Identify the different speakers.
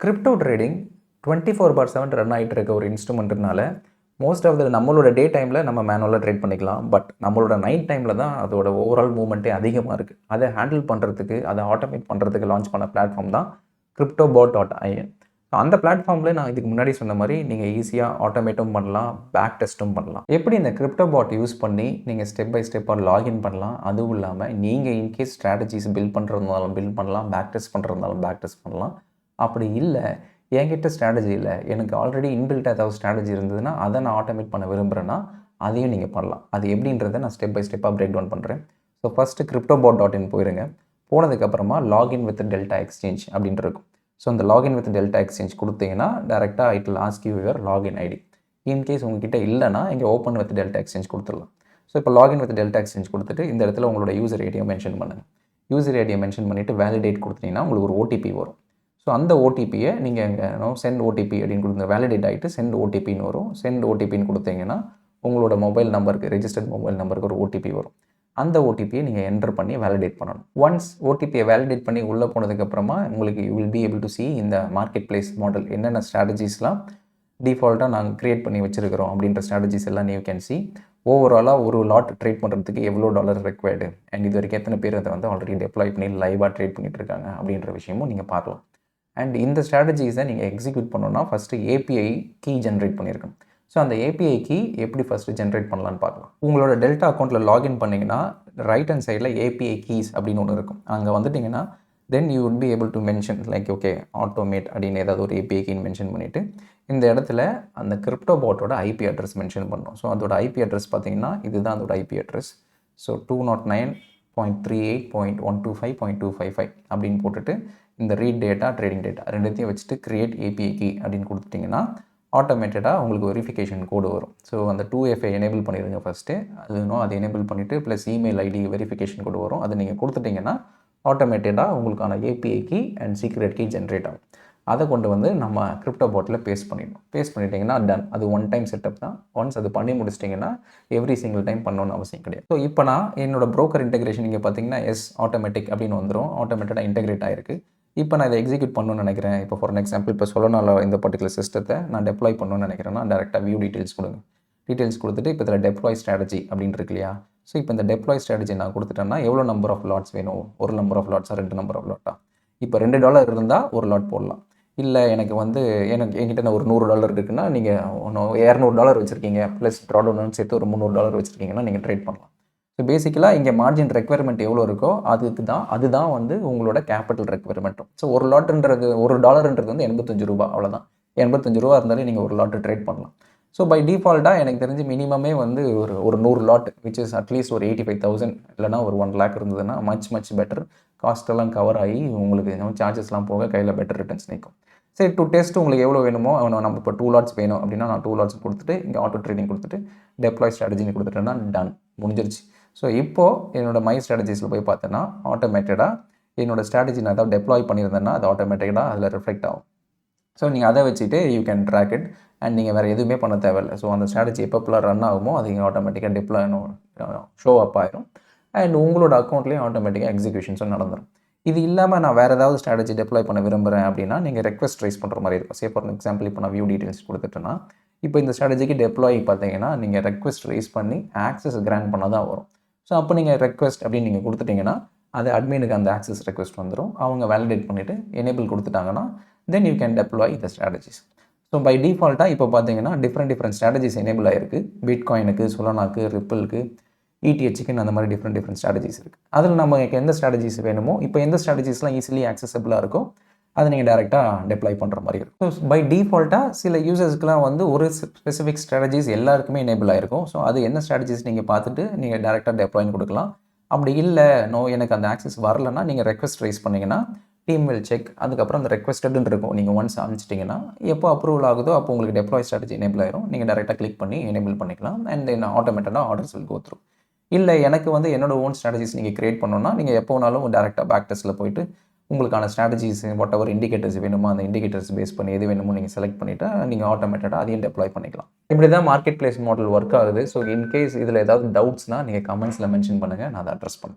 Speaker 1: Crypto trading 24/7 run ஆகிட்டு இருக்க ஒரு இன்ஸ்ட்ருமெண்ட்னால மோஸ்ட் ஆஃப் த நம்மளோட டே டைமில் நம்ம மேனுவலாக ட்ரேட் பண்ணிக்கலாம். பட் நம்மளோட நைட் டைமில் தான் அதோட ஓவரால் மூவ்மெண்ட்டே அதிகமாக இருக்குது. அதை ஹேண்டில் பண்ணுறதுக்கு, அதை ஆட்டோமேட் பண்ணுறதுக்கு லான்ச் பண்ண பிளாட்ஃபார்ம் தான் CryptoBot.in. அந்த பிளாட்ஃபார்மில் நான் இதுக்கு முன்னாடி சொன்ன மாதிரி நீங்கள் ஈஸியாக ஆட்டோமேட்டும் பண்ணலாம், பேக் டெஸ்ட்டும் பண்ணலாம். எப்படி இந்த CryptoBot யூஸ் பண்ணி நீங்கள் ஸ்டெப் பை ஸ்டெப்பாக லாகின் பண்ணலாம், அதுவும் இல்லாமல் நீங்கள் இன்கேஸ் ஸ்ட்ராட்டஜிஸ் பில்ட் பண்ணுறதுனாலும் பில்ட் பண்ணலாம், பேக் டெஸ்ட் பண்ணுறதுனாலும் பேக் டெஸ்ட் பண்ணலாம். அப்படி இல்லை, என்கிட்ட ஸ்ட்ராட்டஜி இல்லை, எனக்கு ஆல்ரெடி இன்பில்ட் ஏதாவது ஸ்ட்ராட்டஜி இருந்ததுன்னா அதை நான் ஆட்டோமேட் பண்ண விரும்புகிறேன்னா அதையும் நீங்கள் பண்ணலாம். அது எப்படின்றத நான் ஸ்டெப் பை ஸ்டெப்பாக பிரேக் டவுன் பண்ணுறேன். ஸோ ஃபஸ்ட்டு CryptoBot.in போயிருங்க. போனதுக்கப்புறமா லாகின் வித் டெல்டா எக்ஸ்சேஞ்ச் அப்படின்ட்டு இருக்கும். ஸோ அந்த லாகின் வித் டெல்டா எக்ஸ்சேஞ்ச் கொடுத்தீங்கன்னா டேரெக்டாக it will ask you your login ID. In case உங்ககிட்ட இல்லைனா இங்கே ஓப்பன் வித் டெல்டா எக்ஸ்சேஞ்ச் கொடுத்துடலாம். ஸோ இப்போ லாகின் வித் டெல்டா எக்ஸ்சேஞ்ச் கொடுத்துட்டு இந்த இடத்துல உங்களோட யூசர் ஐடியை மென்ஷன் பண்ணுங்கள். யூசர் ஐடியை மென்ஷன் பண்ணிவிட்டு வேலிடேட் கொடுத்தீங்கன்னா உங்களுக்கு ஒரு ஓடிபி வரும். ஸோ அந்த ஓடிபியை நீங்கள் சென்ட் ஓடிபி அப்படின்னு கொடுங்க. வேலிடேட் ஆகிட்டு சென்ட் ஓடிபின்னு வரும். சென்ட் ஓடிபின்னு கொடுத்தீங்கன்னா உங்களோட மொபைல் நம்பருக்கு, ரெஜிஸ்டர்ட் மொபைல் நம்பருக்கு ஒரு ஓடிபி வரும். அந்த ஓடிபியை நீங்கள் என்டர் பண்ணி வேலிடேட் பண்ணணும். ஒன்ஸ் ஓடிபியை வேலிடேட் பண்ணி உள்ளே போனதுக்கப்புறமா உங்களுக்கு you will be able to see இந்த மார்க்கெட் பிளேஸ் மாடல் என்னென்ன ஸ்ட்ராட்டஜிஸ்லாம் டிஃபால்ட்டாக நாங்கள் க்ரியேட் பண்ணி வச்சுருக்கிறோம் அப்படின்ற ஸ்ட்ராட்டஜிஸ் எல்லாம் you can see. ஓவராலாக ஒரு லாட் ட்ரேட் பண்ணுறதுக்கு எவ்வளோ டாலர் ரெக்வயர்டு அண்ட் இது வரைக்கும் எத்தனை பேர் அதை வந்து ஆல்ரெடி டெப்ளாய் பண்ணி லைவாக ட்ரேட் பண்ணிகிட்டு இருக்காங்க அப்படின்ற விஷயமும் நீங்கள் பார்க்கலாம். அண்ட் இந்த ஸ்ட்ராட்டஜிஸை நீங்கள் எக்ஸிக்யூட் பண்ணணும்னா ஃபஸ்ட்டு ஏபிஐ கீ ஜென்ரேட் பண்ணியிருக்கணும். ஸோ அந்த ஏபிஐ கீ எப்படி ஃபஸ்ட்டு ஜென்ரேட் பண்ணலான்னு பார்க்கலாம். உங்களோட டெல்டா அக்கௌண்ட்டில் லாகின் பண்ணிங்கன்னா ரைட் ஹேண்ட் சைடில் ஏபிஐ கீஸ் அப்படின்னு ஒன்று இருக்கும். அங்கே வந்துட்டிங்கன்னா then you would be able to mention like okay automate அப்படின்னு ஏதாவது ஒரு ஏபிஐ கீன்னு மென்ஷன் பண்ணிவிட்டு இந்த இடத்துல அந்த CryptoBot-ஓட ஐபி அட்ரஸ் மென்ஷன் பண்ணணும். ஸோ அதோட ஐபி அட்ரஸ் பார்த்தீங்கன்னா இதுதான் அதோட ஐபி அட்ரஸ். ஸோ 209.38.125.255 அப்படின்னு போட்டுட்டு இந்த ரீட் டேட்டா, ட்ரேடிங் டேட்டா ரெண்டுத்தையும் வச்சுட்டு கிரியேட் ஏபிஐ கீ அப்படின்னு கொடுத்துட்டிங்கன்னா ஆட்டோமேட்டடாக உங்களுக்கு வெரிஃபிகேஷன் கோடு வரும். ஸோ அந்த 2FA எனேபிள் பண்ணிடுங்க ஃபஸ்ட்டு. அதை எனேபிள் பண்ணிவிட்டு plus email ID verification code வரும். அதை நீங்கள் கொடுத்துட்டிங்கன்னா ஆட்டோமேட்டடாக உங்களுக்கான API key and secret key generate ஆகும். அதை கொண்டு வந்து நம்ம CryptoBot-ல் பேஸ்ட் பண்ணிடணும். பேஸ்ட் பண்ணிட்டீங்கன்னா டன். அது ஒன் டைம் செட்டப் தான். ஒன்ஸ் அது பண்ணி முடிச்சிட்டிங்கன்னா எவ்ரி சிங்கிள் டைம் பண்ணணும்னு அவசியம் கிடையாது. ஸோ இப்போ நான் என்னோட ப்ரோக்கர் இன்டெகிரேஷன் இங்கே பார்த்தீங்கன்னா ஆட்டோமேட்டிக் அப்படின்னு வந்துடும். ஆட்டோமேட்டடாக இன்டெகிரேட் ஆகிருக்கு. இப்போ நான் இதை எக்ஸிக்யூட் பண்ணணும்னு நினைக்கிறேன். இப்போ ஃபார் எக்ஸாம்பிள் இப்போ சொல்லனால இந்த பர்டிகுலர் சிஸ்டத்தை நான் டெப்ளாய் பண்ணணும்னு நினைக்கிறேன்னா டேரெக்டாக வியூ டீட்டெயில்ஸ் கொடுங்க. டீட்டெயில்ஸ் கொடுத்துட்டு இப்போ இதில் டெப்ளாய் ஸ்ட்ராட்டஜி அப்படின்னு இருக்கு இல்லையா. ஸோ இப்போ இந்த டெப்ளாய் ஸ்ட்ராட்டஜி நான் கொடுத்துட்டேன்னா எவ்வளோ நம்பர் ஆஃப் லாட்ஸ் வேணும், ஒரு நம்பர் ஆஃப் லாட்ஸாக, 2 நம்பர் ஆஃப் லாட்டா. இப்போ $2 இருந்தால் ஒரு லாட் போடலாம். இல்லை எனக்கு வந்து என்கிட்ட ஒரு $100 இருக்குன்னா நீங்கள் $200 வச்சுருக்கீங்க ப்ளஸ் ட்ராடவுன் சேர்த்து ஒரு $300 வச்சுருக்கீங்கன்னா நீங்கள் ட்ரேட் பண்ணலாம். ஸோ பேசிக்கலாக இங்கே மார்ஜின் ரெக்வயர்மெண்ட் எவ்வளோ இருக்கோ அதுதான் வந்து உங்களோட கேபிட்டல் ரெக்வயர்மெண்ட்டும். ஸோ ஒரு லாட்டுன்றது $1 வந்து ₹85 அவ்வளோதான். ₹85 இருந்தாலே நீங்கள் ஒரு லாட்டு ட்ரேட் பண்ணலாம். ஸோ பை டிஃபால்ட்டாக எனக்கு தெரிஞ்சு மினிமமே வந்து ஒரு 100 லாட் விச் இஸ் அட்லீஸ்ட் ஒரு 85,000 இல்லைனா ஒரு 1 lakh இருந்ததுன்னா மச் பெட்டர். காஸ்ட்டெல்லாம் கவர் ஆகி உங்களுக்கு சார்ஜஸ்லாம் போக கையில் பெட்டர் ரிட்டர்ன்ஸ் நிற்கும். சரி, டு டெஸ்ட் உங்களுக்கு எவ்வளோ வேணுமோ நம்ம இப்போ 2 லாட்ஸ் வேணும் அப்படின்னா நான் 2 லாட்ஸ் கொடுத்துட்டு இங்கே ஆட்டோ ட்ரேடிங் கொடுத்துட்டு டெப்ளாய் ஸ்ட்ராட்டஜின்னு கொடுத்துட்டேன்னா டன், முடிஞ்சிருச்சு. ஸோ இப்போது என்னோட மை ஸ்ட்ராட்டஜிஸில் போய் பார்த்தேன்னா ஆட்டோமேட்டடாக என்னோட ஸ்ட்ராட்டஜி நான் ஏதாவது டெப்ளாய் பண்ணியிருந்தேன்னா அது ஆட்டோமேட்டிக்காக அதில் ரிஃப்ளெக்ட் ஆகும். ஸோ நீங்கள் அதை வச்சுட்டு you can track it and நீங்கள் வேறு எதுவுமே பண்ண தேவையில்லை. ஸோ அந்த ஸ்ட்ராட்டஜி எப்போலாம் ரன் ஆகுமோ அது இங்கே ஆட்டோமேட்டிக்காக டெப்ளாய் ஷோ அப் ஆயிரும் அண்ட் உங்களோட அக்கௌண்ட்லேயும் ஆட்டோமேட்டிக்காக எக்ஸிக்யூஷன்ஸும் நடந்துடும். இது இல்லாமல் நான் வேறு ஏதாவது ஸ்ட்ராட்டஜி டெப்ளாய் பண்ண விரும்புகிறேன் அப்படின்னா நீங்கள் ரெக்வஸ்ட் ரைஸ் பண்ணுற மாதிரி இருக்கும். சே ஃபார் எக்ஸாம்பிள் இப்போ நான் வியூ டீட்டெயில்ஸ் கொடுத்துட்டேன்னா இப்போ இந்த ஸ்ட்ராட்டஜிக்கு டெப்ளாய் பார்த்தீங்கன்னா நீங்கள் ரெக்வஸ்ட் ரைஸ் பண்ணி ஆக்சஸ் கிராண்ட் பண்ண தான் வரும். ஸோ அப்போ நீங்கள் ரெக்வஸ்ட் அப்படின்னு நீங்கள் கொடுத்துட்டிங்கன்னா அது அட்மினுக்கு அந்த ஆக்சஸ் ரெக்வஸ்ட் வந்துடும். அவங்க வேலிடேட் பண்ணிவிட்டு எனேபிள் கொடுத்துட்டாங்கன்னா then you can deploy the strategies. So by டிஃபால்ட்டாக இப்போ பார்த்தீங்கன்னா டிஃப்ரெண்ட் ஸ்ட்ராட்டஜிஸ் எனேபிள் ஆகிருக்கு. பிட்காயினுக்கு, சொலானாக்கு, ரிப்பிளுக்கு, ETHக்குன்னு அந்த மாதிரி டிஃப்ரெண்ட் ஸ்ட்ராட்டஜிஸ் இருக்குது. அதில் நமக்கு எந்த ஸ்ட்ராட்டஜிஸ் வேணுமோ இப்போ எந்த ஸ்ட்ராட்டஜிஸ்லாம் ஈஸிலி ஆக்சசபிளாக இருக்கோ அதை நீங்கள் டேரெக்டாக டெப்ளாய் பண்ணுற மாதிரி இருக்கும். ஸோ பை டிஃபால்ட்டாக சில யூசர்ஸ்க்குலாம் வந்து ஒரு ஸ்பெசிஃபிக் ஸ்ட்ராட்டஜிஸ் எல்லாருக்குமே எனேபிள் ஆகிருக்கும். ஸோ அது என்ன ஸ்ட்ராட்டஜிஸ் நீங்கள் பார்த்துட்டு நீங்கள் டேரெக்டாக டெப்ளாய்னு கொடுக்கலாம். அப்படி இல்லை எனக்கு அந்த ஆக்சஸ் வரலன்னா நீங்கள் ரெக்வஸ்ட் ரைஸ் பண்ணிங்கன்னா டீம் வில் செக். அதுக்கப்புறம் அந்த ரெக்வஸ்டட்னு இருக்கும். நீங்கள் ஒன்ஸ் அனுப்பிச்சிட்டிங்கன்னா எப்போ அப்ரூவல் ஆகுதோ அப்போ உங்களுக்கு டெப்ளாய் ஸ்ட்ராட்டஜி எனேபிள் ஆயிரும். நீங்கள் டேரெக்டாக கிளிக் பண்ணி எனேபிள் பண்ணிக்கலாம் அண்ட் தென் ஆட்டோமேட்டடாக ஆர்டர்ஸ் வில் கோ த்ரூ. இல்லை எனக்கு வந்து என்னோட ஓன் ஸ்ட்ராட்டஜிஸ் நீங்கள் கிரியேட் பண்ணணும்னா நீங்கள் எப்போ வேணாலும் டேரெக்டாக பேக் டெஸ்ட்டில் போயிட்டு உங்களுக்கான ஸ்ட்ராட்டஜிஸ் வாட் எவர் இண்டிகேட்டர்ஸ் வேணுமோ அந்த இண்டிகேட்டர்ஸ் பேஸ் பண்ணி எது வேணுமோ நீங்கள் செலக்ட் பண்ணிவிட்டு நீங்கள் ஆட்டோமேட்டடாக அதையும் டெப்ளாய் பண்ணிக்கலாம். இப்படி தான் மார்க்கெட் பிளேஸ் மாடல் ஒர்க் ஆகுது. ஸோ இன்கேஸ் இதில் ஏதாவது டவுட்ஸ்னால் நீங்கள் கமெண்ட்ஸில் மென்ஷன் பண்ணுங்கள், நான் அதை அட்ரஸ் பண்ணுறேன்.